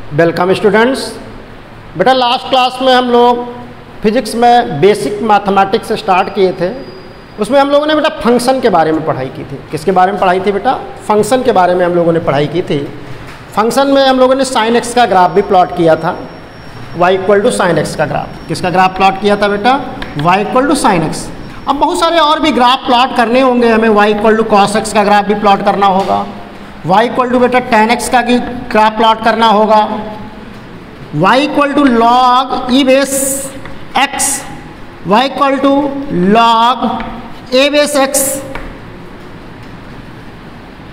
Welcome students. बेटा last class में हम लोग फिजिक्स में बेसिक मैथमेटिक्स स्टार्ट किए थे। उसमें हम लोगों ने बेटा फंक्शन के बारे में पढ़ाई की थी। किसके बारे में पढ़ाई थी बेटा? फंक्शन के बारे में हम लोगों ने पढ़ाई की थी। फंक्शन में हम लोगों ने साइन एक्स का ग्राफ भी प्लॉट किया था, y equal to sine x का ग्राफ। किसका ग्राफ प्लॉट किया था बेटा? y equal to sine x. अब बहुत सारे और भी ग्राफ प्लॉट करने होंगे हमें। y equal to cos x का ग्राफ भी प्लॉट करना होगा। y इक्वल टू बेटा टेन एक्स का भी ग्राफ प्लॉट करना होगा। y equal to log e base x, y equal to log a base x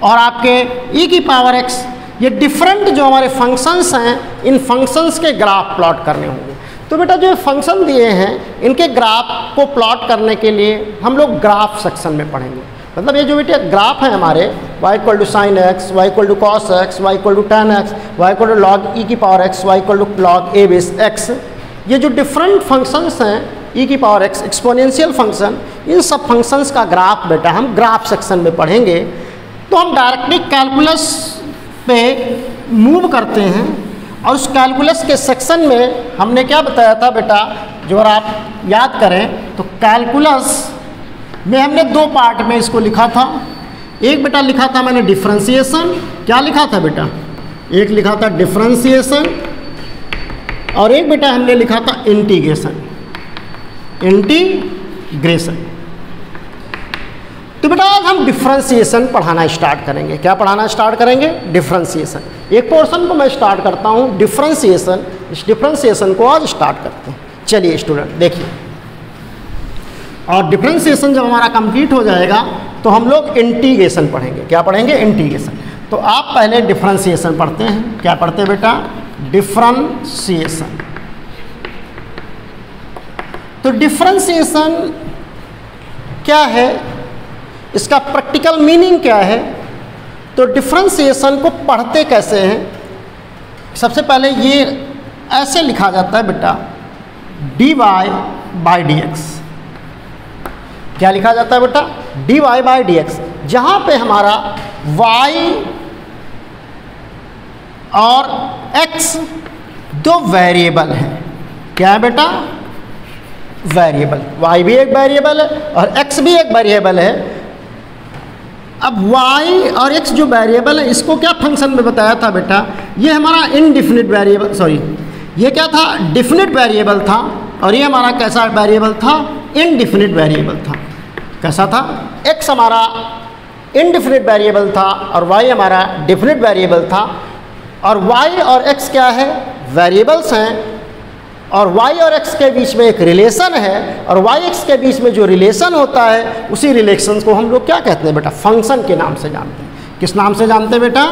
और आपके e की पावर x। ये डिफरेंट जो हमारे फंक्शंस हैं, इन फंक्शंस के ग्राफ प्लॉट करने होंगे। तो बेटा जो फंक्शन दिए हैं इनके ग्राफ को प्लॉट करने के लिए हम लोग ग्राफ सेक्शन में पढ़ेंगे। मतलब ये जो बेटा ग्राफ है हमारे y equal to sine x, y equal to cos x, y equal to ten x, y equal to log e की power x, y equal to log a base x, ये जो डिफरेंट फंक्शंस हैं e की power x, exponential function, इन सब functions का graph बेटा हम ग्राफ सेक्शन में पढ़ेंगे। तो हम डायरेक्टली कैलकुलस पे मूव करते हैं और उस कैलकुलस के सेक्शन में हमने क्या बताया था बेटा? जो अगर आप याद करें तो कैलकुलस में हमने दो पार्ट में इसको लिखा था। एक बेटा लिखा था मैंने डिफरेंशिएशन। क्या लिखा था बेटा? एक लिखा था डिफरेंशिएशन और एक बेटा हमने लिखा था इंटीग्रेशन। इंटीग्रेशन। तो बेटा आज हम डिफरेंशिएशन पढ़ाना स्टार्ट करेंगे। क्या पढ़ाना स्टार्ट करेंगे? डिफरेंशिएशन। एक पोर्शन को मैं स्टार्ट करता हूँ डिफरेंशिएशन। इस डिफरेंशिएशन को आज स्टार्ट करते हैं। चलिए स्टूडेंट देखिए, और डिफरेंशिएशन जब हमारा कंप्लीट हो जाएगा तो हम लोग इंटीग्रेशन पढ़ेंगे। क्या पढ़ेंगे? इंटीग्रेशन। तो आप पहले डिफरेंशिएशन पढ़ते हैं। क्या पढ़ते हैं बेटा? डिफरेंशिएशन। तो डिफरेंशिएशन क्या है, इसका प्रैक्टिकल मीनिंग क्या है? तो डिफरेंशिएशन को पढ़ते कैसे हैं? सबसे पहले ये ऐसे लिखा जाता है बेटा, dy बाई डी एक्स। क्या लिखा जाता है बेटा? dy बाई डी एक्स, जहाँ पे हमारा y और x दो वेरिएबल हैं। क्या है बेटा? वेरिएबल। y भी एक वेरिएबल है और x भी एक वेरिएबल है। अब y और x जो वेरिएबल है इसको क्या फंक्शन में बताया था बेटा? ये हमारा इनडिफिनिट वेरिएबल, सॉरी ये क्या था? डिफिनिट वेरिएबल था और ये हमारा कैसा वेरिएबल था? इनडिफिनिट वेरिएबल था। कैसा था? x हमारा इनडिफिनिट वेरिएबल था और y हमारा डिफिनिट वेरिएबल था। और y और x क्या है? वेरिएबल्स हैं और y और x के बीच में एक रिलेशन है और y x के बीच में जो रिलेशन होता है उसी रिलेशन को हम लोग क्या कहते हैं बेटा? फंक्शन के नाम से जानते हैं। किस नाम से जानते हैं बेटा?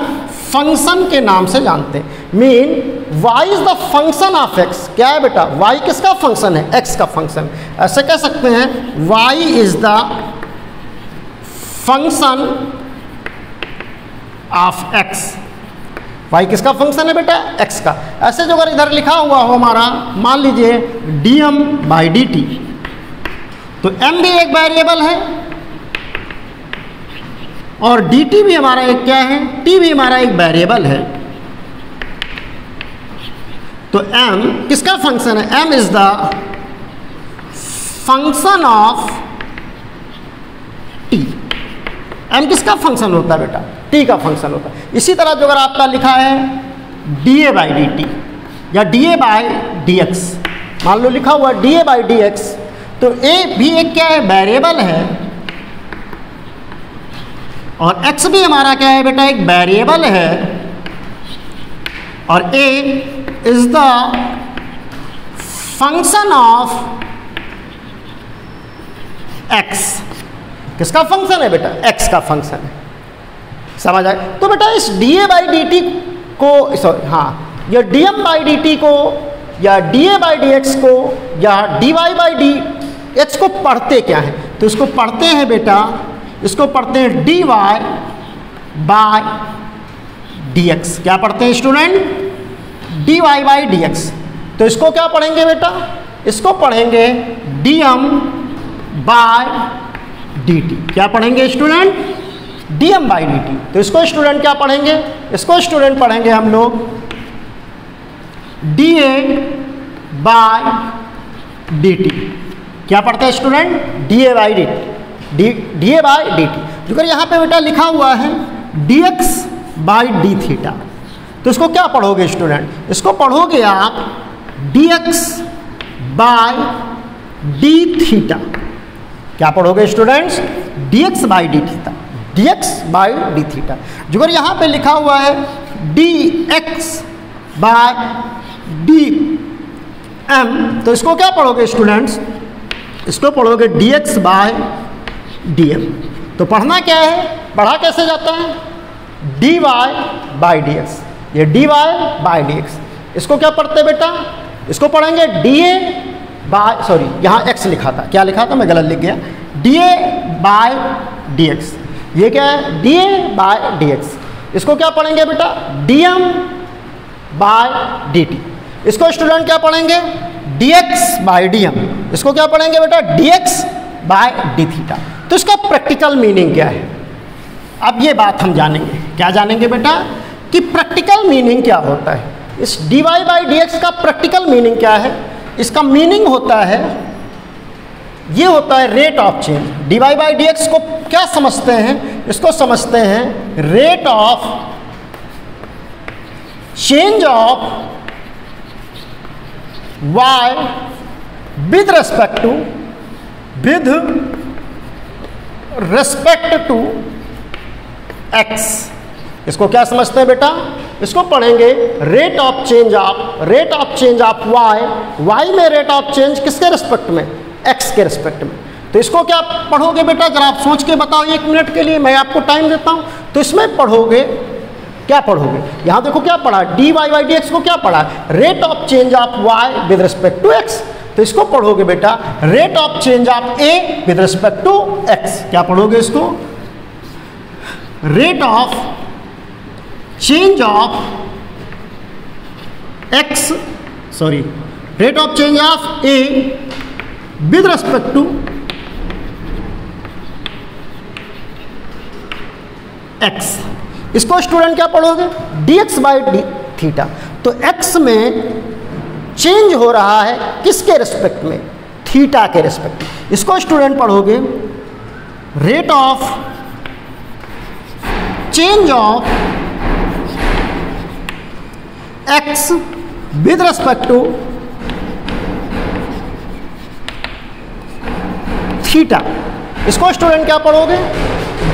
फंक्शन के नाम से जानते हैं। Mean y is the function of x। क्या है बेटा? y किसका फंक्शन है? x का फंक्शन। ऐसे कह सकते हैं y is the function of x। y किसका फंक्शन है बेटा? x का। ऐसे जो अगर इधर लिखा हुआ हो हमारा, मान लीजिए dm बाई डी टी, तो m भी एक वेरिएबल है और dt भी हमारा एक क्या है? t भी हमारा एक वेरिएबल है। तो m किसका फंक्शन है? m is the function of t। m किसका फंक्शन होता है बेटा? t का फंक्शन होता है। इसी तरह जो अगर आपका लिखा है dA बाई डी टी या dA बाई डी एक्स, मान लो लिखा हुआ dA बाई डी एक्स, तो a भी एक क्या है? वेरिएबल है और x भी हमारा क्या है बेटा? एक वेरिएबल है और a is the function of x। किसका फंक्शन है बेटा? x का फंक्शन है। समझ आए? तो बेटा इस dA बाई डी टी को, सॉरी हाँ, या dm बाई डी टी को या dA बाई डी एक्स को या dy बाई डी एक्स को पढ़ते क्या है? तो इसको पढ़ते हैं बेटा, इसको पढ़ते हैं dy बाई डी एक्स। क्या पढ़ते हैं student? dy by D x. तो इसको क्या पढ़ेंगे बेटा? इसको पढ़ेंगे dm बाई डी टी। क्या पढ़ेंगे student? dm by d T. तो इसको स्टूडेंट क्या पढ़ेंगे? इसको स्टूडेंट पढ़ेंगे हम लोग d a by d t. क्या पढ़ते हैं student? D a by d t, d a by d t. अगर यहाँ पे बेटा लिखा हुआ है d x by d theta, तो इसको क्या पढ़ोगे स्टूडेंट? इसको पढ़ोगे आप d x by d theta. क्या पढ़ोगे students? D x by d theta, d x by d theta. जो अगर यहाँ पे लिखा हुआ है d x by d m, तो इसको क्या पढ़ोगे स्टूडेंट्स? इसको पढ़ोगे d x by d m. तो पढ़ना क्या है? पढ़ा कैसे जाता है? D y by D x, ये d y by D x. इसको क्या पढ़ते बेटा? इसको पढ़ेंगे डी ए बाय, सॉरी यहाँ एक्स लिखा था, क्या लिखा था मैं गलत लिख गया, d a by d x. ये क्या है? D a by d x. इसको क्या पढ़ेंगे बेटा? D m by d t. इसको स्टूडेंट क्या पढ़ेंगे? D x by d m. इसको क्या पढ़ेंगे बेटा? D x by d theta. तो इसका प्रैक्टिकल मीनिंग क्या है? अब ये बात हम जानेंगे। क्या जानेंगे बेटा? कि प्रैक्टिकल मीनिंग क्या होता है। इस d y by D x का प्रैक्टिकल मीनिंग क्या है? इसका मीनिंग होता है, ये होता है rate of change. D y by D x को क्या समझते हैं? इसको समझते हैं rate of change of y with respect to x. इसको क्या समझते हैं बेटा? इसको पढ़ेंगे rate of change of y. Y में रेट ऑफ चेंज किसके रिस्पेक्ट में? एक्स के रिस्पेक्ट में। तो इसको क्या पढ़ोगे बेटा? जरा आप सोच के बताओ 1 मिनट के लिए, मैं आपको टाइम देता हूं। तो इसमें पढ़ोगे, क्या पढ़ोगे? यहां देखो क्या पढ़ा, d y by D x को क्या पढ़ा? Rate of change of y with respect to x. तो इसको पढ़ोगे बेटा rate of change of a with respect to x. क्या पढ़ोगे इसको? Rate of change of x, sorry rate of change of a with respect to x. इसको student क्या पढ़ोगे? D x by d theta. तो एक्स में change हो रहा है किसके रिस्पेक्ट में? थीटा के रिस्पेक्ट में। इसको स्टूडेंट पढ़ोगे rate of change of x with respect to theta. इसको स्टूडेंट क्या पढ़ोगे?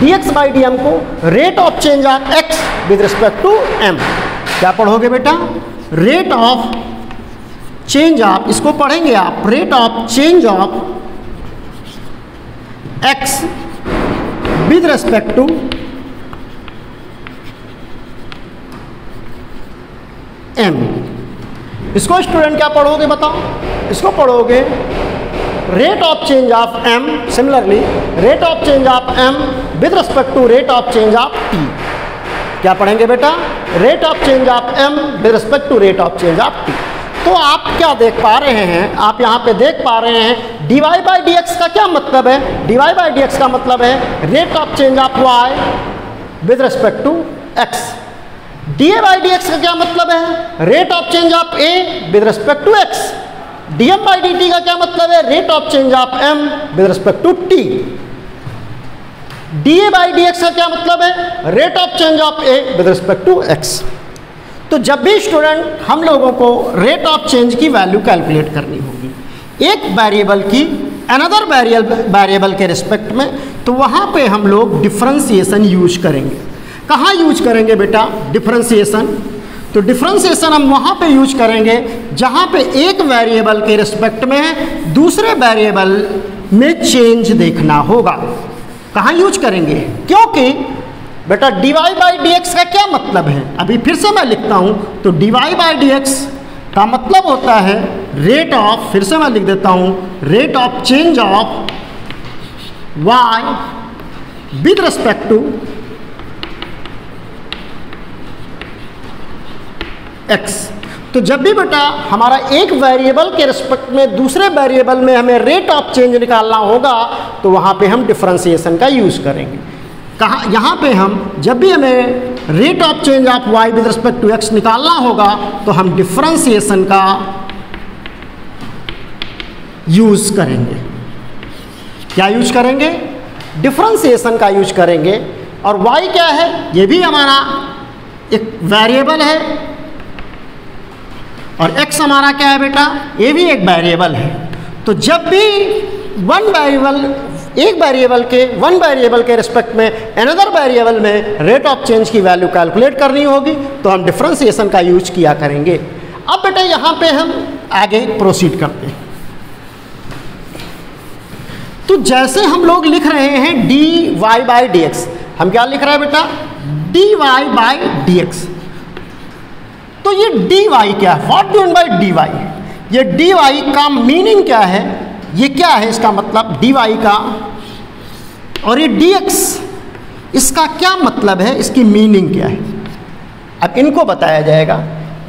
D x by d m को rate of change of x with respect to m. क्या पढ़ोगे बेटा? रेट ऑफ चेंज ऑफ, इसको पढ़ेंगे आप rate of change of x with respect to m. इसको स्टूडेंट क्या पढ़ोगे बताओ? इसको पढ़ोगे rate of change of m, similarly rate of change of m with respect to rate of change of t. क्या पढ़ेंगे बेटा? Rate of change of m with respect to rate of change of t. तो आप क्या देख पा रहे हैं? आप यहाँ पे देख पा रहे हैं d y by D x का क्या मतलब है? D y by D x का मतलब है rate of change of y with respect to x. D a by D x का क्या मतलब है? Rate of change of a with respect to x. D m by d t का क्या मतलब है? Rate of change of m with respect to t. D a by D x का क्या मतलब है? Rate of change of a with respect to x. तो जब भी स्टूडेंट हम लोगों को रेट ऑफ चेंज की वैल्यू कैलकुलेट करनी होगी एक वेरिएबल की अनदर वेरिएबल के रिस्पेक्ट में, तो वहाँ पे हम लोग डिफरेंशिएशन यूज करेंगे। कहाँ यूज करेंगे बेटा डिफरेंशिएशन? तो डिफरेंशिएशन हम वहाँ पे यूज करेंगे जहाँ पे एक वेरिएबल के रिस्पेक्ट में दूसरे वेरिएबल में चेंज देखना होगा। कहाँ यूज करेंगे? क्योंकि बेटा d y by D x का क्या मतलब है? अभी फिर से मैं लिखता हूँ। तो d y by D x का मतलब होता है रेट ऑफ, फिर से मैं लिख देता हूँ, rate of change of y with respect to x. तो जब भी बेटा हमारा एक वेरिएबल के रिस्पेक्ट में दूसरे वेरिएबल में हमें रेट ऑफ चेंज निकालना होगा तो वहाँ पे हम डिफरेंशिएशन का यूज़ करेंगे। कहाँ? यहाँ पे हम जब भी हमें rate of change of y with respect to x निकालना होगा तो हम डिफरेंशिएशन का यूज करेंगे। क्या यूज करेंगे? डिफरेंशिएशन का यूज करेंगे। और वाई क्या है? ये भी हमारा एक वेरिएबल है और एक्स हमारा क्या है बेटा? ये भी एक वेरिएबल है। तो जब भी एक वेरिएबल के रिस्पेक्ट में अनदर वेरिएबल में रेट ऑफ चेंज की वैल्यू कैलकुलेट करनी होगी तो हम डिफरेंशिएशन का यूज किया करेंगे। अब बेटा यहाँ पे हम आगे प्रोसीड करते हैं। तो जैसे हम लोग लिख रहे हैं dy बाई डी एक्स, हम क्या लिख रहे हैं बेटा? dy by D x. तो ये dy क्या है? What do mean by dy? ये dy का मीनिंग क्या है? ये क्या है इसका मतलब dy का? और ये dx इसका क्या मतलब है? इसकी मीनिंग क्या है? अब इनको बताया जाएगा।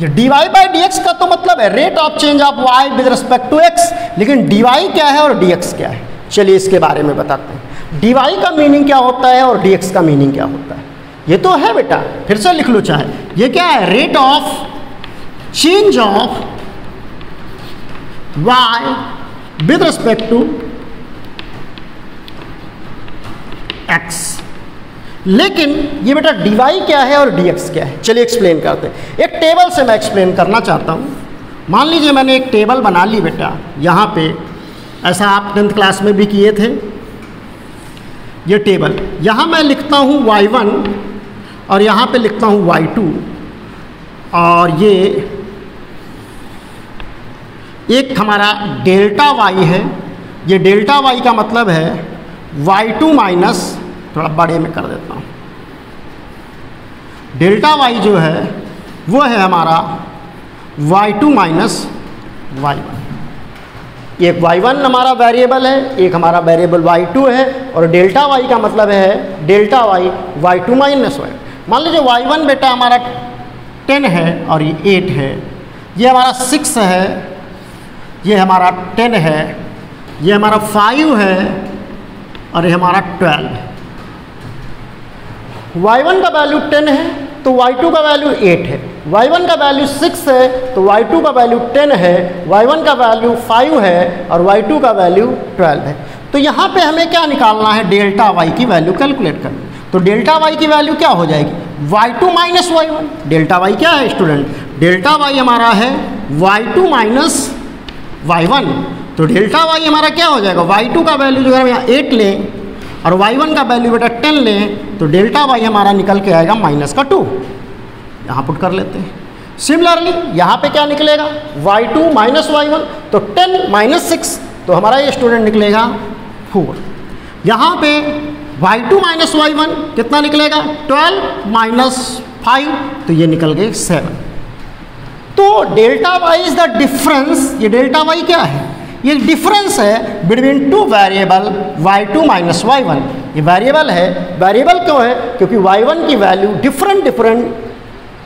ये dy बाई dx का तो मतलब है rate of change of y with respect to x, लेकिन dy क्या है और dx क्या है? चलिए इसके बारे में बताते हैं। dy का मीनिंग क्या होता है और dx का मीनिंग क्या होता है? ये तो है बेटा, फिर से लिख लो चाहे। ये क्या है? Rate of change of y with respect to x। लेकिन ये बेटा dy क्या है और dx क्या है? चलिए एक्सप्लेन करते हैं। एक टेबल से मैं एक्सप्लेन करना चाहता हूँ। मान लीजिए मैंने एक टेबल बना ली बेटा, यहाँ पे ऐसा आप 10th क्लास में भी किए थे। ये टेबल, यहाँ मैं लिखता हूँ y1 और यहाँ पे लिखता हूँ y2, और ये एक हमारा डेल्टा y है। ये डेल्टा y का मतलब है y2 माइनस, थोड़ा बड़े में कर देता हूँ, डेल्टा y जो है वो है हमारा y2 माइनस y1। एक y1 हमारा वेरिएबल है, एक हमारा वेरिएबल y2 है, और डेल्टा y का मतलब है delta y y2 minus y। मान लीजिए y1 बेटा हमारा 10 है और ये 8 है, ये हमारा 6 है, ये हमारा 10 है, ये हमारा 5 है और ये हमारा 12 है। y1 का वैल्यू 10 है तो y2 का वैल्यू 8 है, y1 का वैल्यू 6 है तो y2 का वैल्यू 10 है, y1 का वैल्यू 5 है और y2 का वैल्यू 12 है। तो यहाँ पे हमें क्या निकालना है? डेल्टा y की वैल्यू कैलकुलेट करनी। तो डेल्टा y की वैल्यू क्या हो जाएगी? y2 minus y1। Delta y क्या है स्टूडेंट? डेल्टा y हमारा है y2 माइनस y1। तो डेल्टा y हमारा क्या हो जाएगा? y2 का वैल्यू जो है हम यहाँ 8 लें और y1 का वैल्यू बेटा 10 लें तो डेल्टा y हमारा निकल के आएगा माइनस का 2। यहाँ पुट कर लेते हैं। सिमिलरली यहाँ पे क्या निकलेगा? y2 माइनस y1, तो 10 माइनस 6 तो हमारा ये स्टूडेंट निकलेगा 4। यहाँ पे y2 माइनस y1 कितना निकलेगा? 12 माइनस 5 तो ये निकल गए 7। तो delta y is the difference. ये डेल्टा y क्या है? ये डिफरेंस है between two variable y2 minus y1। ये वेरिएबल है। वेरिएबल क्यों है? क्योंकि y1 की वैल्यू डिफरेंट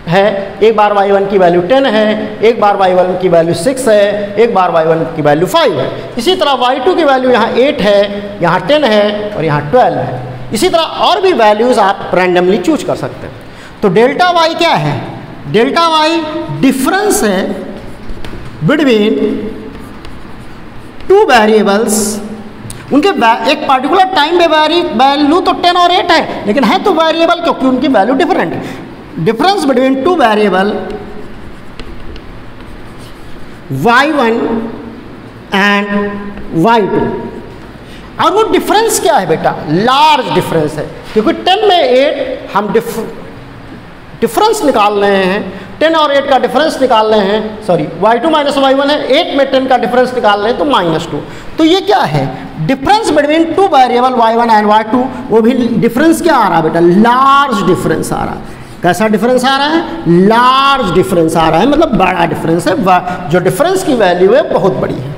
है। एक बार y1 की वैल्यू 10 है, एक बार y1 की वैल्यू 6 है, एक बार y1 की वैल्यू 5 है। इसी तरह y2 की वैल्यू यहाँ 8 है, यहाँ 10 है और यहाँ 12 है। इसी तरह और भी वैल्यूज़ आप रैंडमली चूज कर सकते हैं। तो डेल्टा y क्या है? डेल्टा y डिफरेंस है बिटवीन टू वेरिएबल्स। उनके एक पर्टिकुलर टाइम में वैल्यू तो 10 और 8 है, लेकिन है तो वेरिएबल क्योंकि उनकी वैल्यू डिफरेंट है। Difference between two variable y1 and y2। और वो डिफरेंस क्या है बेटा? लार्ज डिफरेंस है, क्योंकि 10 में 8 हम डिफरेंस निकाल रहे हैं। 10 और 8 का डिफरेंस निकाल रहे हैं, सॉरी y2 माइनस y1 है, 8 में 10 का डिफरेंस निकाल रहे हैं तो -2। तो ये क्या है? Difference between two variable y1 and y2। वो भी डिफरेंस क्या आ रहा है बेटा? लार्ज डिफरेंस आ रहा है। कैसा डिफरेंस आ रहा है? लार्ज डिफरेंस आ रहा है, मतलब बड़ा डिफरेंस है। जो डिफरेंस की वैल्यू है बहुत बड़ी है।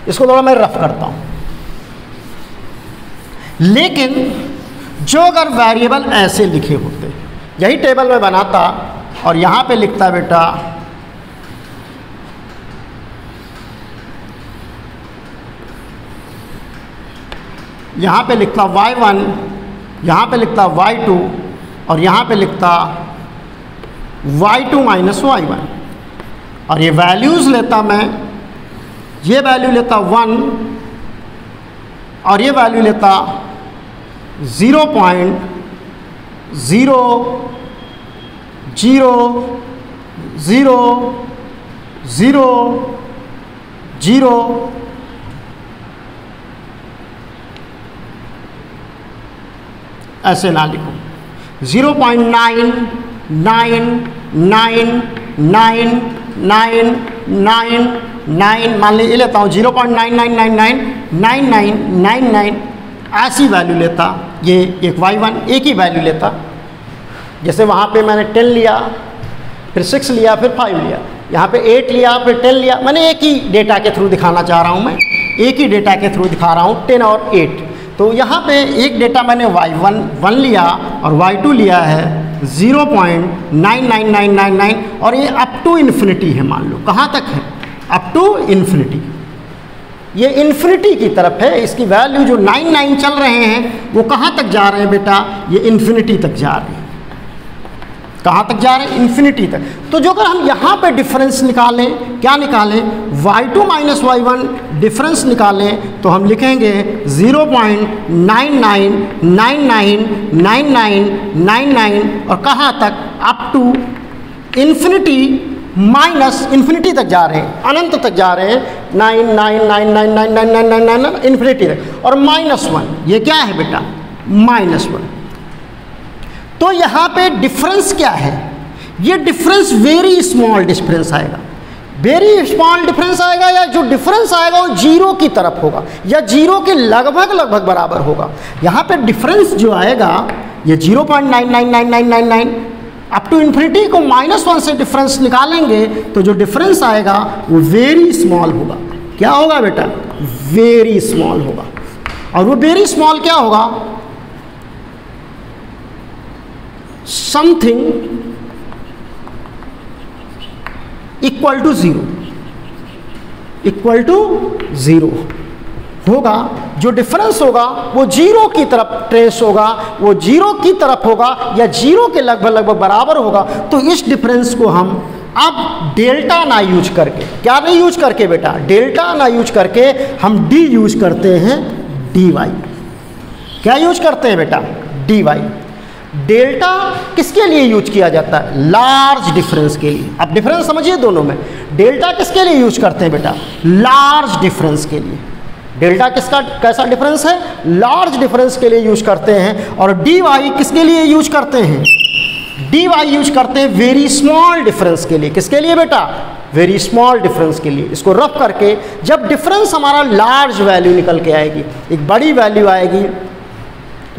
इसको थोड़ा मैं रफ करता हूँ। लेकिन जो अगर वेरिएबल ऐसे लिखे होते, यही टेबल में बनाता और यहाँ पे लिखता बेटा यहाँ पे लिखता y1, यहाँ पे लिखता y2 और यहाँ पे लिखता y2 माइनस y1, और ये वैल्यूज़ लेता मैं, ये वैल्यू लेता 1 और ये वैल्यू लेता 0.0000000 ऐसे ना लिखो, 0.9999999 मान लीजिए लेता हूँ 0.99999999 ऐसी वैल्यू लेता, ये एक y1 एक ही वैल्यू लेता। जैसे वहाँ पे मैंने 10 लिया, फिर 6 लिया, फिर 5 लिया, यहाँ पे 8 लिया, फिर 10 लिया, मैंने एक ही डेटा के थ्रू दिखाना चाह रहा हूँ, मैं एक ही डेटा के थ्रू दिखा रहा हूँ 10 और 8। तो यहाँ पे एक डेटा मैंने y1 1 लिया और y2 लिया है 0.99999 और ये अप टू इन्फिनिटी है, मान लो कहाँ तक है, अप टू इन्फिनिटी, ये इन्फिनिटी की तरफ है। इसकी वैल्यू जो 99 चल रहे हैं वो कहाँ तक जा रहे हैं बेटा, ये इन्फिनिटी तक जा रहे हैं। कहाँ तक जा रहे हैं, इन्फिनिटी तक। तो जो अगर हम यहाँ पे डिफरेंस निकालें, क्या निकालें, y2 माइनस y1 डिफरेंस निकालें तो हम लिखेंगे 0.99999999 और कहाँ तक, up to infinity minus infinity तक जा रहे हैं, अनंत तक जा रहे हैं, 9999999999 इन्फिनिटी तक, और -1 ये क्या है बेटा, -1। तो यहाँ पे डिफरेंस क्या है, ये डिफरेंस वेरी स्मॉल डिफरेंस आएगा, वेरी स्मॉल डिफरेंस आएगा, या जो डिफरेंस आएगा वो जीरो की तरफ होगा या जीरो के लगभग बराबर होगा। यहाँ पे डिफरेंस जो आएगा ये 0.999999 अप टू इन्फिनिटी को -1 से डिफरेंस निकालेंगे तो जो डिफरेंस आएगा वो वेरी स्मॉल होगा। क्या होगा बेटा, वेरी स्मॉल होगा। और वो वेरी स्मॉल क्या होगा, something equal to 0, equal to 0 होगा। जो डिफरेंस होगा वो जीरो की तरफ ट्रेस होगा, वो जीरो की तरफ होगा या जीरो के लगभग बराबर होगा। तो इस डिफरेंस को हम अब डेल्टा ना यूज करके, क्या नहीं यूज करके बेटा, डेल्टा ना यूज करके हम डी यूज करते हैं, डी वाई। क्या यूज करते हैं बेटा, डी वाई। डेल्टा किसके लिए यूज किया जाता है, लार्ज डिफरेंस के लिए। अब डिफरेंस समझिए दोनों में, डेल्टा किसके लिए यूज करते हैं बेटा, लार्ज डिफरेंस के लिए। डेल्टा किसका कैसा डिफरेंस है, लार्ज डिफरेंस के लिए यूज करते हैं। और डी वाई किसके लिए यूज करते हैं, डी वाई यूज करते हैं वेरी स्मॉल डिफरेंस के लिए। किसके लिए बेटा, वेरी स्मॉल डिफरेंस के लिए। इसको रफ करके जब डिफरेंस हमारा लार्ज वैल्यू निकल के आएगी, एक बड़ी वैल्यू आएगी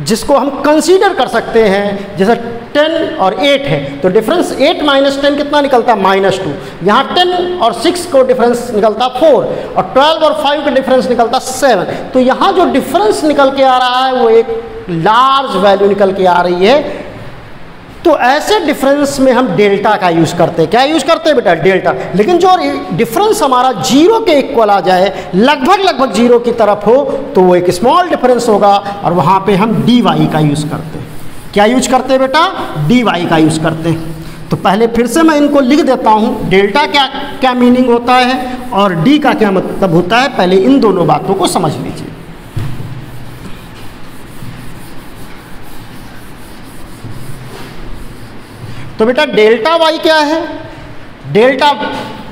जिसको हम कंसीडर कर सकते हैं, जैसे 10 और 8 है तो डिफरेंस 8 माइनस 10 कितना निकलता है, -2। यहाँ 10 और 6 को डिफरेंस निकलता 4 और 12 और 5 का डिफरेंस निकलता 7। तो यहाँ जो डिफरेंस निकल के आ रहा है वो एक लार्ज वैल्यू निकल के आ रही है। तो ऐसे डिफरेंस में हम डेल्टा का यूज़ करते हैं। क्या यूज़ करते हैं बेटा, डेल्टा। लेकिन जो डिफरेंस हमारा जीरो के इक्वल आ जाए, लगभग जीरो की तरफ हो, तो वो एक स्मॉल डिफरेंस होगा और वहाँ पे हम डी वाई का यूज़ करते हैं। क्या यूज करते हैं बेटा, डी वाई का यूज़ करते हैं। तो पहले फिर से मैं इनको लिख देता हूँ, डेल्टा क्या मीनिंग होता है और डी का क्या मतलब होता है। पहले इन दोनों बातों को समझ लीजिए। तो बेटा डेल्टा वाई क्या है, डेल्टा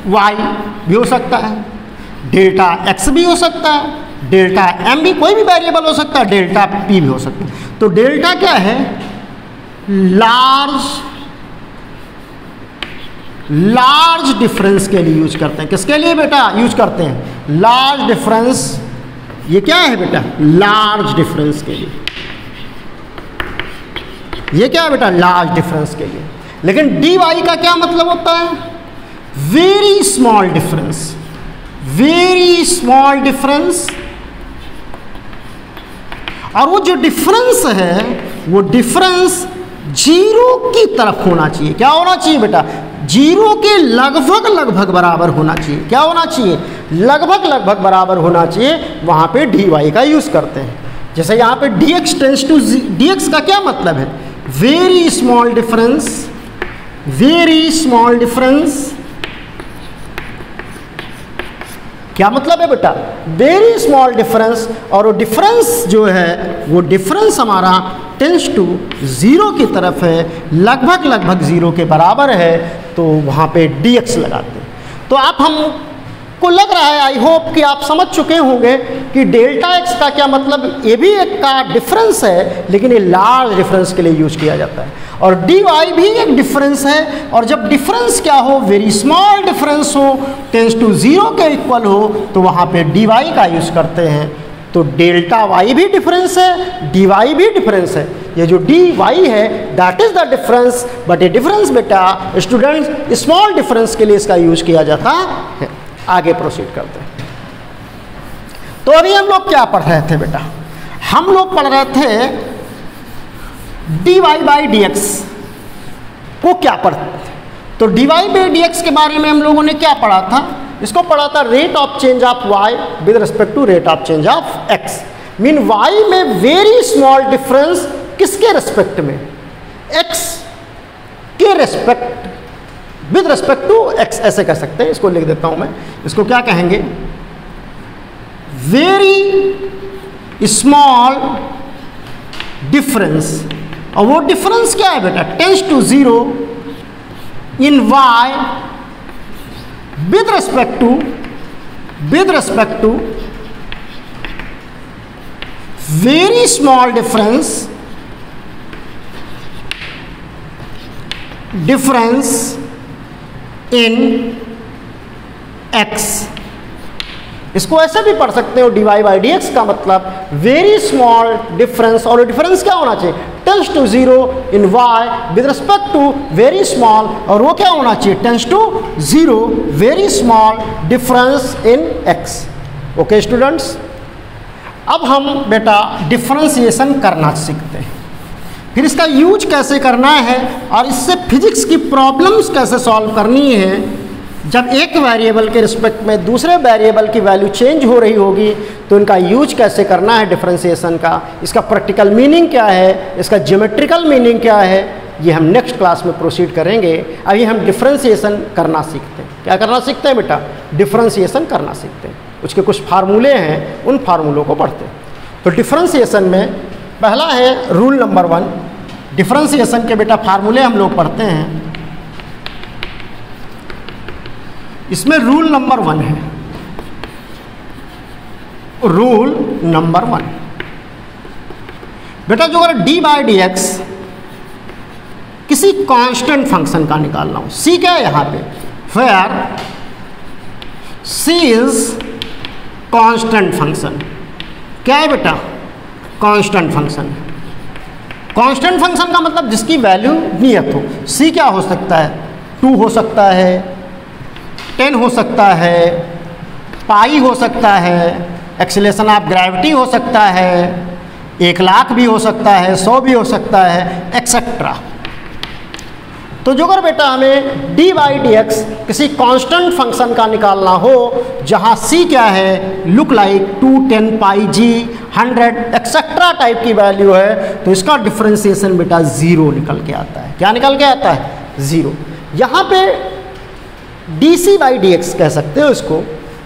वाई भी हो सकता है, डेल्टा एक्स भी हो सकता है, डेल्टा एम भी, कोई भी वेरिएबल हो सकता है, डेल्टा पी भी हो सकता है। तो डेल्टा क्या है, लार्ज डिफरेंस के लिए यूज करते हैं। किसके लिए बेटा यूज करते हैं, लार्ज डिफरेंस। ये क्या है बेटा, लार्ज डिफरेंस के लिए। ये क्या है बेटा, लार्ज डिफरेंस के लिए। लेकिन डी वाई का क्या मतलब होता है, very small difference. Very small difference. और वो जो डिफरेंस है वो डिफरेंस जीरो की तरफ होना चाहिए। क्या होना चाहिए बेटा, जीरो के लगभग बराबर होना चाहिए। क्या होना चाहिए, लगभग बराबर होना चाहिए। वहाँ पे डी वाई का यूज़ करते हैं। जैसे यहाँ पे d x tends to d x का क्या मतलब है, very small difference, very small difference. क्या मतलब है बेटा? वेरी स्मॉल डिफरेंस, और वो डिफरेंस जो है वो डिफरेंस हमारा टेंस टू ज़ीरो की तरफ है, लगभग लगभग ज़ीरो के बराबर है, तो वहाँ पे dx लगाते हैं। तो आप हमको लग रहा है, आई होप कि आप समझ चुके होंगे कि डेल्टा x का क्या मतलब, ये भी एक का डिफरेंस है लेकिन ये लार्ज डिफरेंस के लिए यूज किया जाता है, और dy भी एक डिफरेंस है, और जब डिफरेंस क्या हो, वेरी स्मॉल डिफरेंस हो, टेंस टू ज़ीरो के इक्वल हो, तो वहाँ पे dy का यूज़ करते हैं। तो डेल्टा y भी डिफरेंस है, dy भी डिफरेंस है। ये जो dy है that is the difference, but ये डिफरेंस बेटा स्टूडेंट्स स्मॉल डिफरेंस के लिए इसका यूज किया जाता है। आगे प्रोसीड करते हैं। तो अभी हम लोग क्या पढ़ रहे थे बेटा? हम लोग पढ़ रहे थे dy बाई dx को क्या पढ़ते थे। तो dy बाई dx के बारे में हम लोगों ने क्या पढ़ा था? इसको पढ़ा था rate of change of y with respect to rate of change of x। Mean y में वेरी स्मॉल डिफरेंस किसके रिस्पेक्ट में? x के respect, with respect to x, ऐसे कह सकते हैं। इसको लिख देता हूं मैं, इसको क्या कहेंगे? Very small difference. और वो डिफरेंस क्या है बेटा? Tends to zero in y with respect to very small difference in x। इसको ऐसे भी पढ़ सकते हो, dy बाई dx का मतलब वेरी स्मॉल डिफरेंस, और डिफरेंस क्या होना चाहिए? Tends to zero in y with respect to very small, और वो क्या होना चाहिए? Tends to zero very small difference in x। Okay students, अब हम बेटा डिफरेंशिएशन करना सीखते हैं, फिर इसका यूज कैसे करना है और इससे फिजिक्स की प्रॉब्लम्स कैसे सॉल्व करनी है। जब एक वेरिएबल के रिस्पेक्ट में दूसरे वेरिएबल की वैल्यू चेंज हो रही होगी तो इनका यूज कैसे करना है डिफरेंशिएशन का, इसका प्रैक्टिकल मीनिंग क्या है, इसका ज्योमेट्रिकल मीनिंग क्या है, ये हम नेक्स्ट क्लास में प्रोसीड करेंगे। अभी हम डिफरेंशिएशन करना सीखते हैं। क्या करना सीखते हैं बेटा? डिफरेंशिएशन करना सीखते हैं। उसके कुछ फार्मूले हैं, उन फार्मूलों को पढ़ते हैं। तो डिफरेंशिएशन में पहला है रूल नंबर 1। डिफरेंशिएशन के बेटा फार्मूले हम लोग पढ़ते हैं। इसमें रूल नंबर 1 है, रूल नंबर 1 बेटा, जो अगर डी बाई डी एक्स किसी कांस्टेंट फंक्शन का निकालना हो, सी क्या है यहाँ पे? Where C is constant function. क्या है बेटा? Constant function. कांस्टेंट फंक्शन का मतलब जिसकी वैल्यू नियत हो। सी क्या हो सकता है? 2 हो सकता है, 10 हो सकता है, पाई हो सकता है, एक्सीलरेशन ऑफ ग्रेविटी हो सकता है, 1,00,000 भी हो सकता है, 100 भी हो सकता है, एक्सेट्रा। तो जो अगर बेटा हमें डी बाई डी एक्स किसी कांस्टेंट फंक्शन का निकालना हो जहाँ सी क्या है? लुक लाइक 2, 10, पाई, जी, 100 एक्सेट्रा टाइप की वैल्यू है, तो इसका डिफरेंशिएशन बेटा 0 निकल के आता है। क्या निकल के आता है? 0। यहाँ पे d c by D x कह सकते हो इसको,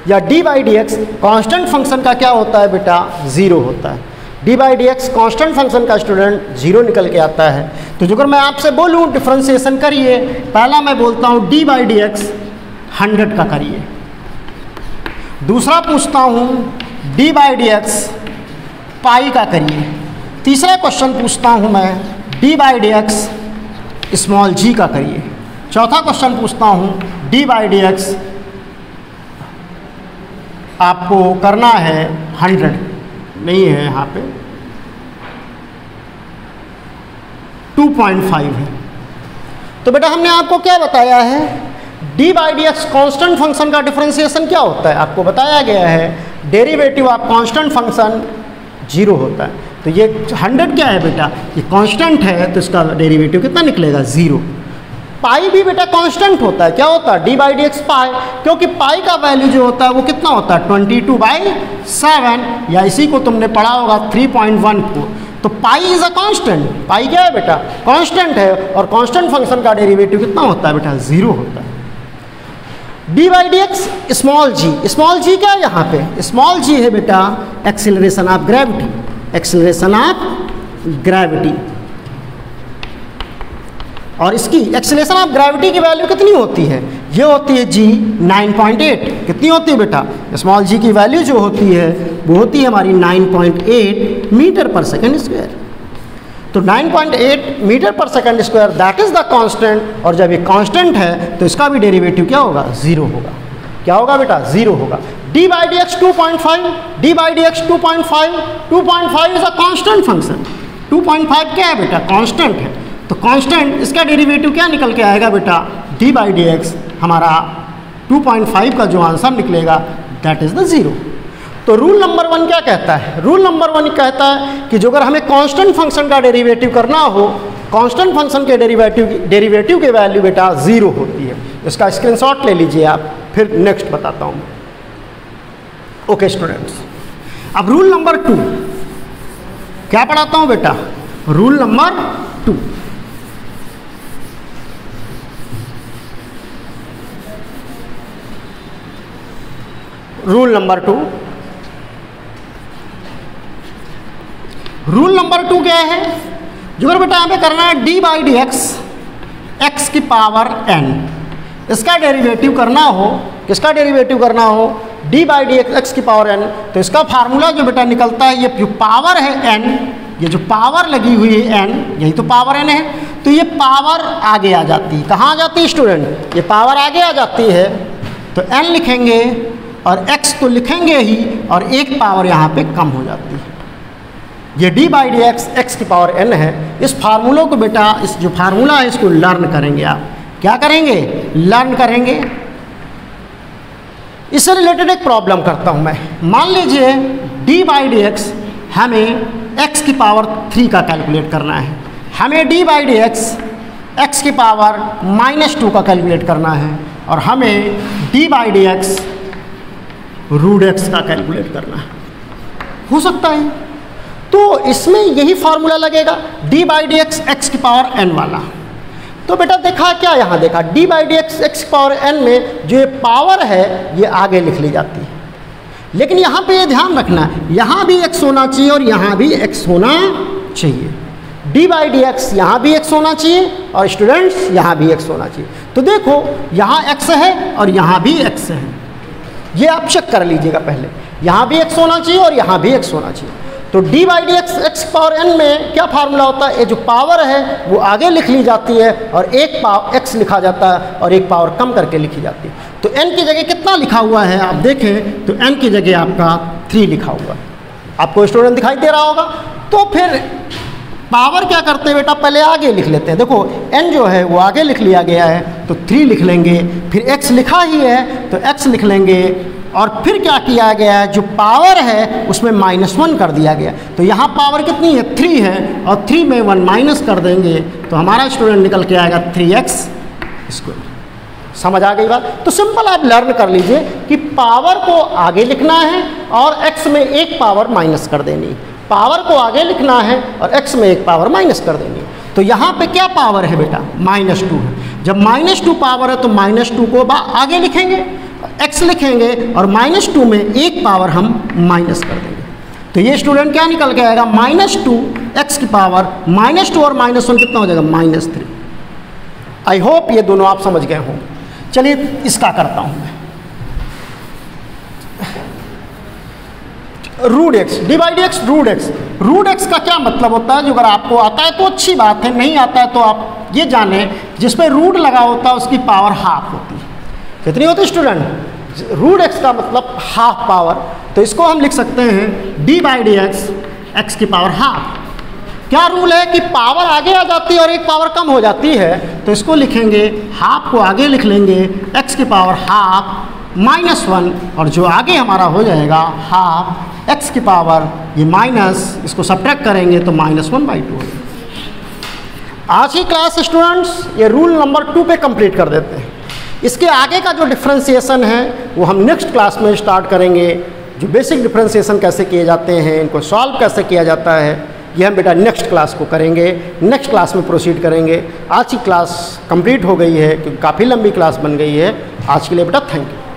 या d by D x constant function का क्या होता है बेटा? 0 होता है। D by D x constant function का स्टूडेंट 0 निकल के आता है। तो जो अगर मैं आपसे बोलूँ डिफरेंशिएशन करिए, पहला मैं बोलता हूँ डी बाई डी एक्स 100 का करिए। दूसरा पूछता हूँ d by D x pi का करिए। तीसरा क्वेश्चन पूछता हूँ मैं d by D x small g का करिए। चौथा क्वेश्चन पूछता हूँ डी बाई डी एक्स आपको करना है 100, नहीं है यहाँ पे, 2.5 है। तो बेटा हमने आपको क्या बताया है? D by D x constant function का डिफरेंशिएशन क्या होता है? आपको बताया गया है डेरिवेटिव ऑफ कॉन्स्टेंट फंक्शन 0 होता है। तो ये 100 क्या है बेटा? ये कांस्टेंट है, तो इसका डेरिवेटिव कितना निकलेगा? 0। पाई भी बेटा कांस्टेंट होता है। क्या होता है? डी बाई डी एक्स पाई, क्योंकि पाई का वैल्यू जो होता है वो कितना होता है? 22/7, या इसी को तुमने पढ़ा होगा 3.14। तो पाई इज अ कांस्टेंट, पाई क्या है बेटा, कांस्टेंट है, और कांस्टेंट फंक्शन का डेरिवेटिव कितना होता है बेटा, 0 होता है। D by D x small g क्या है यहाँ पे, स्मॉल जी है बेटा acceleration of gravity, acceleration of gravity, और इसकी एक्सेलरेशन ऑफ ग्रेविटी की वैल्यू कितनी होती है, ये होती है जी 9.8। कितनी होती है बेटा, स्मॉल जी की वैल्यू जो होती है वो होती है हमारी 9.8 मीटर पर सेकेंड स्क्वायर। तो 9.8 मीटर पर second square that is the constant, और जब ये कांस्टेंट है तो इसका भी डेरिवेटिव क्या होगा, 0 होगा। क्या होगा बेटा, 0 होगा। D by D x 2.5, D by D x 2.5, 2.5 is a constant function. 2.5 क्या है बेटा, कांस्टेंट है, तो कांस्टेंट इसका डेरिवेटिव क्या निकल के आएगा बेटा, डी बाई डी एक्स हमारा 2.5 का जो आंसर निकलेगा दैट इज द 0। तो रूल नंबर 1 क्या कहता है, रूल नंबर 1 कहता है कि जो अगर हमें कांस्टेंट फंक्शन का डेरिवेटिव करना हो, कांस्टेंट फंक्शन के डेरिवेटिव की वैल्यू बेटा 0 होती है। इसका स्क्रीनशॉट ले लीजिए आप, फिर नेक्स्ट बताता हूँ। ओके स्टूडेंट्स, अब रूल नंबर 2 क्या पढ़ाता हूँ बेटा, rule number 2। Rule number 2, rule number 2 क्या है, जो अगर बेटा हमें करना है d by D x x की पावर n, इसका डेरिवेटिव करना हो, किसका डेरिवेटिव करना हो, D by D x x की पावर n, तो इसका फार्मूला जो बेटा निकलता है, ये जो पावर है n, ये जो पावर लगी हुई है n, यही तो पावर n है, तो ये पावर आगे आ जाती है। कहाँ आ जाती है स्टूडेंट, ये पावर आगे आ जाती है, तो n लिखेंगे और x तो लिखेंगे ही, और एक पावर यहाँ पे कम हो जाती है। ये D by D x x की पावर n है। इस फार्मूलों को बेटा, इस जो फार्मूला है इसको लर्न करेंगे आप। क्या करेंगे, लर्न करेंगे। इससे रिलेटेड एक प्रॉब्लम करता हूँ मैं। मान लीजिए डी बाई डी एक्स हमें x की पावर 3 का कैलकुलेट करना है, हमें d by D x x की पावर -2 का कैलकुलेट करना है, और हमें d by D x root x का कैलकुलेट करना है। हो सकता है, तो इसमें यही फार्मूला लगेगा D by D x x की पावर n वाला। तो बेटा देखा क्या, यहाँ देखा D by D x x की पावर n में जो ये पावर है ये आगे लिख ली जाती है, लेकिन यहाँ पे ये ध्यान रखना है, यहाँ भी x होना चाहिए और यहाँ भी x होना चाहिए। डी बाई डी एक्स यहाँ भी x होना चाहिए और स्टूडेंट्स यहाँ भी x होना चाहिए। तो देखो यहाँ x है और यहाँ भी x है, ये आप चेक कर लीजिएगा पहले, यहाँ भी x होना चाहिए और यहाँ भी x होना चाहिए। तो D by D x x power n में क्या फार्मूला होता है, ये जो पावर है वो आगे लिख ली जाती है और एक पावर x लिखा जाता है और एक पावर कम करके लिखी जाती है। तो n की जगह कितना लिखा हुआ है आप देखें, तो n की जगह आपका 3 लिखा हुआ है। आपको स्टूडेंट दिखाई दे रहा होगा। तो फिर पावर क्या करते हैं बेटा, पहले आगे लिख लेते हैं। देखो n जो है वो आगे लिख लिया गया है, तो 3 लिख लेंगे, फिर x लिखा ही है तो x लिख लेंगे, और फिर क्या किया गया है, जो पावर है उसमें -1 कर दिया गया। तो यहाँ पावर कितनी है, 3 है, और 3 में 1 माइनस कर देंगे तो हमारा स्टूडेंट निकल के आएगा 3x स्क्वायर। समझ आ गई बात। तो सिंपल आप लर्न कर लीजिए कि पावर को आगे लिखना है और x में एक पावर माइनस कर देनी है, पावर को आगे लिखना है और x में एक पावर माइनस कर देनी है। तो यहाँ पे क्या पावर है बेटा, -2 है। जब -2 पावर है तो -2 को आगे लिखेंगे, x लिखेंगे और -2 में एक पावर हम माइनस कर देंगे। तो ये स्टूडेंट क्या निकल के आएगा, -2 x की पावर -2 और -1 कितना हो जाएगा, -3। आई होप ये दोनों आप समझ गए होंगे। चलिए इसका करता हूँ मैं। Root x d by D x root x, root x का क्या मतलब होता है, जो अगर आपको आता है तो अच्छी बात है, नहीं आता है तो आप ये जाने जिस पे रूट लगा होता है उसकी पावर हाफ होती है। कितनी होती है स्टूडेंट, रूट एक्स का मतलब हाफ पावर। तो इसको हम लिख सकते हैं D by D x x की पावर हाफ। क्या रूल है कि पावर आगे आ जाती है और एक पावर कम हो जाती है, तो इसको लिखेंगे हाफ को आगे लिख लेंगे, एक्स की पावर हाफ -1, और जो आगे हमारा हो जाएगा हाफ एक्स की पावर ये माइनस, इसको सब्ट्रैक्ट करेंगे तो -1/2। आज की क्लास स्टूडेंट्स ये रूल नंबर 2 पे कंप्लीट कर देते हैं। इसके आगे का जो डिफ्रेंसिएशन है वो हम नेक्स्ट क्लास में स्टार्ट करेंगे। जो बेसिक डिफ्रेंसिएशन कैसे किए जाते हैं, इनको सॉल्व कैसे किया जाता है, ये हम बेटा नेक्स्ट क्लास को करेंगे, नेक्स्ट क्लास में प्रोसीड करेंगे। आज की क्लास कंप्लीट हो गई है क्योंकि काफ़ी लंबी क्लास बन गई है। आज के लिए बेटा थैंक यू।